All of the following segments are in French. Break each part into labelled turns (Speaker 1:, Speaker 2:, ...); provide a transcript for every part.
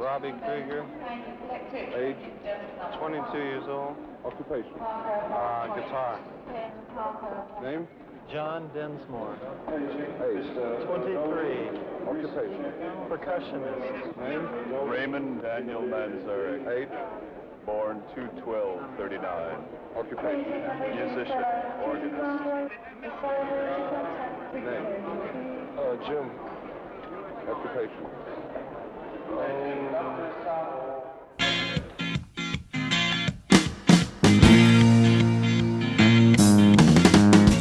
Speaker 1: Robbie Krieger. Age 22 years old. Occupation. Guitar. Name?
Speaker 2: John Densmore.
Speaker 1: Age
Speaker 2: 23.
Speaker 1: Occupation.
Speaker 2: Percussionist.
Speaker 1: Name?
Speaker 3: Raymond Daniel Manzarek.
Speaker 1: Age.
Speaker 3: Born 2/12/39.
Speaker 1: Occupation.
Speaker 3: Musician. Organist.
Speaker 1: Name? Jim. Occupation.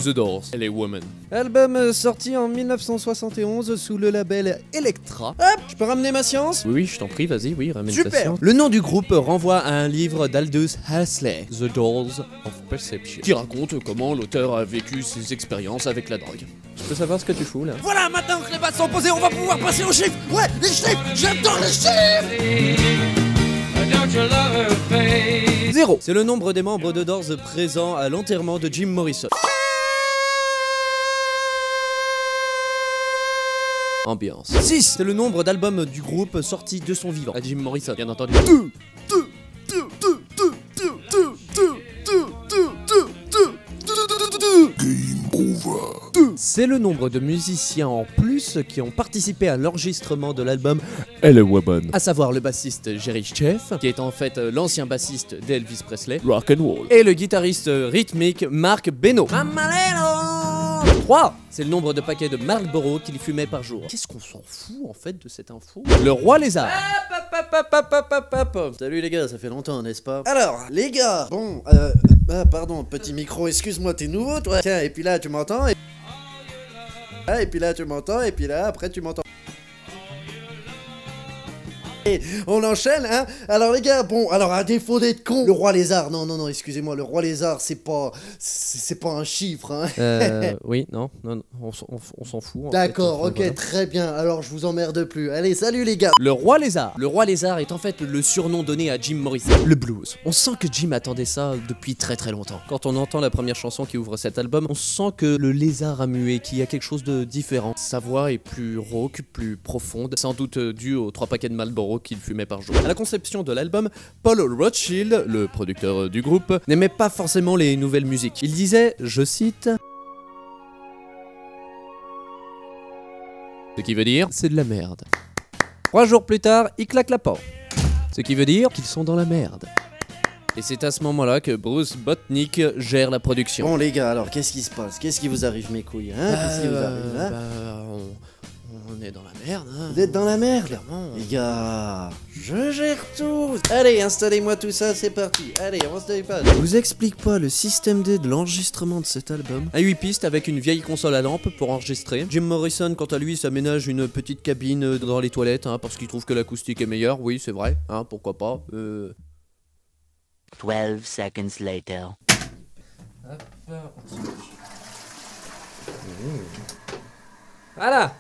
Speaker 4: The Doors, LA Woman. Album sorti en 1971 sous le label Elektra. Hop, je peux ramener ma science?
Speaker 5: Oui, je t'en prie, vas-y, oui, ramène ta
Speaker 4: Super.
Speaker 5: science.
Speaker 4: Le nom du groupe renvoie à un livre d'Aldous Huxley,
Speaker 5: The Doors of Perception, qui raconte comment l'auteur a vécu ses expériences avec la drogue. Je peux savoir ce que tu fous là?
Speaker 4: Voilà, maintenant que les bases sont posées, on va pouvoir passer aux chiffres. Ouais, les chiffres, j'adore les chiffres. 0, c'est le nombre des membres de Doors présents à l'enterrement de Jim Morrison. Ambiance. 6, c'est le nombre d'albums du groupe sortis de son vivant.
Speaker 5: À Jim Morrison, bien entendu.
Speaker 4: C'est le nombre de musiciens en plus qui ont participé à l'enregistrement de l'album
Speaker 5: LA Woman,
Speaker 4: à savoir le bassiste Jerry Scheff, qui est en fait l'ancien bassiste d'Elvis Presley,
Speaker 5: Rock and Roll,
Speaker 4: et le guitariste rythmique Mark Beno. 3, c'est le nombre de paquets de Marlboro qu'il fumait par jour. Qu'est-ce qu'on s'en fout en fait de cette info? Le roi lézard. Salut les gars, ça fait longtemps, n'est-ce pas? Alors, les gars, bon, pardon, petit micro, excuse-moi, t'es nouveau toi? Tiens, et puis là, tu m'entends? Et puis là, tu m'entends? Et puis là, après, tu m'entends? Et on enchaîne, hein? Alors les gars, bon, alors à défaut d'être con, le roi lézard, non, excusez-moi, le roi lézard, c'est pas un chiffre, hein?
Speaker 5: Oui, non, on s'en fout.
Speaker 4: D'accord, ok,
Speaker 5: voilà.
Speaker 4: très bien, alors je vous emmerde plus. Allez, salut les gars! Le roi lézard. Le roi lézard est en fait le surnom donné à Jim Morrison. Le blues. On sent que Jim attendait ça depuis très longtemps. Quand on entend la première chanson qui ouvre cet album, on sent que le lézard a mué, qu'il y a quelque chose de différent. Sa voix est plus rauque, plus profonde, sans doute due aux 3 paquets de Marlboro qu'il fumait par jour. À la conception de l'album, Paul Rothschild, le producteur du groupe, n'aimait pas forcément les nouvelles musiques. Il disait, je cite, ce qui veut dire, c'est de la merde. 3 jours plus tard, il claque la porte. Ce qui veut dire qu'ils sont dans la merde. Et c'est à ce moment-là que Bruce Botnick gère la production. Bon les gars, alors qu'est-ce qui se passe? Qu'est-ce qui vous arrive mes couilles, hein? Qu'est-ce qui vous arrive, hein?
Speaker 5: On est dans la merde, hein.
Speaker 4: Vous êtes dans la merde,
Speaker 5: clairement.
Speaker 4: les gars, je gère tout. Allez, installez-moi tout ça, c'est parti. Allez, on se pas. Je vous explique pas le système D de l'enregistrement de cet album. À 8 pistes avec une vieille console à lampe pour enregistrer. Jim Morrison, quant à lui, s'aménage une petite cabine dans les toilettes, hein, parce qu'il trouve que l'acoustique est meilleure. Oui, c'est vrai, hein, pourquoi pas.
Speaker 6: 12 seconds later.
Speaker 5: Voilà.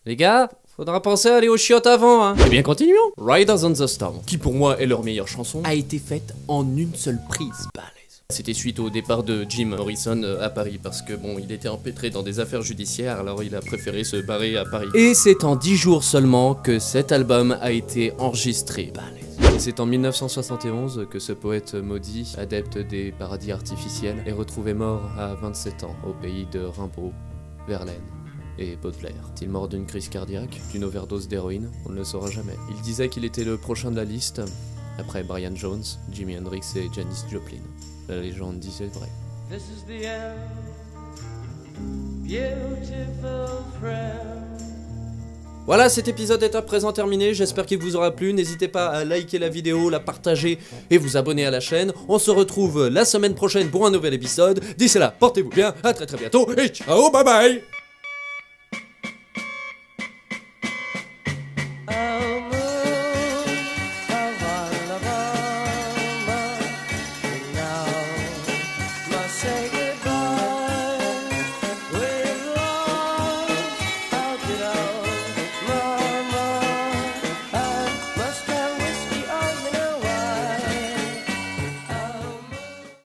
Speaker 5: Les gars, faudra penser à aller aux chiottes avant, hein. Eh bien, continuons. Riders on the Storm, qui pour moi est leur meilleure chanson, a été faite en une seule prise. Balèze. C'était suite au départ de Jim Morrison à Paris, parce que bon, il était empêtré dans des affaires judiciaires, alors il a préféré se barrer à Paris. Et c'est en 10 jours seulement que cet album a été enregistré. Balèze. Et c'est en 1971 que ce poète maudit, adepte des paradis artificiels, est retrouvé mort à 27 ans au pays de Rimbaud, Verlaine et Baudelaire. Est-il mort d'une crise cardiaque, d'une overdose d'héroïne? On ne le saura jamais. Il disait qu'il était le prochain de la liste, après Brian Jones, Jimi Hendrix et Janis Joplin. La légende disait vrai.
Speaker 7: This is the end, beautiful friend.
Speaker 4: Voilà, cet épisode est à présent terminé, j'espère qu'il vous aura plu, n'hésitez pas à liker la vidéo, la partager et vous abonner à la chaîne. On se retrouve la semaine prochaine pour un nouvel épisode. D'ici là, portez-vous bien, à très bientôt et ciao, bye bye.